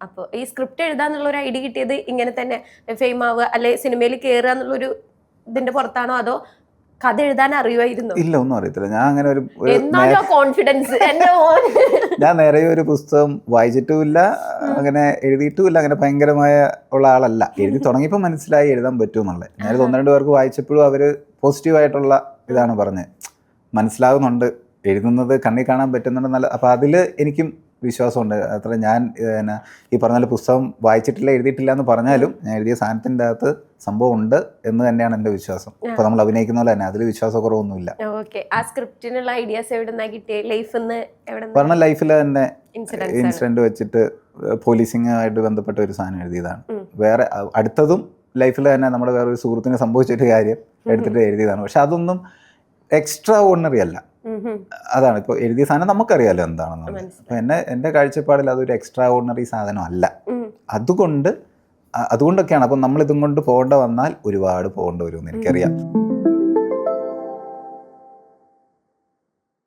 അപ്പോൾ ഈ സ്ക്രിപ്റ്റ് എഴുതാന്നുള്ള ഒരു ഐഡിയ കിട്ടിയത് ഇങ്ങനെ തന്നെ ഫെയിം ആവുക അല്ലെ സിനിമയിൽ കയറുക എന്നുള്ളൊരു ഇതിന്റെ പുറത്താണോ അതോ കഥ എഴുതാൻ അറിയുമായിരുന്നു? ഇല്ല, ഒന്നും അറിയത്തില്ല. ഞാൻ അങ്ങനെ ഒരു കോൺഫിഡൻസ് ഞാൻ നേരെ ഒരു പുസ്തകം വായിച്ചിട്ടുമില്ല, അങ്ങനെ എഴുതിയിട്ടുമില്ല, അങ്ങനെ ഭയങ്കരമായ ഉള്ള ആളല്ല. എഴുതി തുടങ്ങിയപ്പോൾ മനസ്സിലായി എഴുതാൻ പറ്റുമെന്നുള്ളത്. ഞാനത് 1-2 പേർക്ക് വായിച്ചപ്പോഴും അവര് പോസിറ്റീവായിട്ടുള്ള ഇതാണ് പറഞ്ഞത്, മനസ്സിലാകുന്നുണ്ട്, എഴുതുന്നത് കണ്ണിൽ കാണാൻ പറ്റുന്നുണ്ട് നല്ല. അപ്പോൾ അതിൽ എനിക്കും വിശ്വാസമുണ്ട്. അത്ര ഞാൻ ഈ പറഞ്ഞ പുസ്തകം വായിച്ചിട്ടില്ല എഴുതിയിട്ടില്ല എന്ന് പറഞ്ഞാലും ഞാൻ എഴുതിയ സാധനത്തിൻ്റെ അകത്ത് സംഭവം ഉണ്ട് എന്ന് തന്നെയാണ് എൻ്റെ വിശ്വാസം. അപ്പോൾ നമ്മൾ അഭിനയിക്കുന്ന പോലെ തന്നെ അതിൽ വിശ്വാസക്കുറവൊന്നുമില്ല. ആ സ്ക്രിപ്റ്റിനുള്ള ഐഡിയാസ് എവിടെന്നാ കിട്ടിയ? പറഞ്ഞ ലൈഫിൽ തന്നെ ഇൻസിഡന്റ് വെച്ചിട്ട് പോലീസിങ്ങുമായിട്ട് ബന്ധപ്പെട്ട ഒരു സാധനം എഴുതിയതാണ്. വേറെ അടുത്തതും ലൈഫിൽ തന്നെ നമ്മുടെ വേറൊരു സുഹൃത്തിന് സംഭവിച്ചൊരു കാര്യം എടുത്തിട്ട് എഴുതിയതാണ്. പക്ഷെ അതൊന്നും എക്സ്ട്രാ ഓർഡിനറി അല്ല. അതാണ് ഇപ്പോൾ എഴുതിയ സാധനം നമുക്കറിയാലോ എന്താണെന്നുള്ളത്. അപ്പോൾ എൻ്റെ കാഴ്ചപ്പാടിൽ അതൊരു എക്സ്ട്രാ ഓർഡിനറി സാധനം അല്ല. അതുകൊണ്ടൊക്കെയാണ്. അപ്പം നമ്മൾ ഇതും കൊണ്ട് പോകേണ്ട വന്നാൽ ഒരുപാട് പോകേണ്ടി വരുമെന്ന് എനിക്കറിയാം.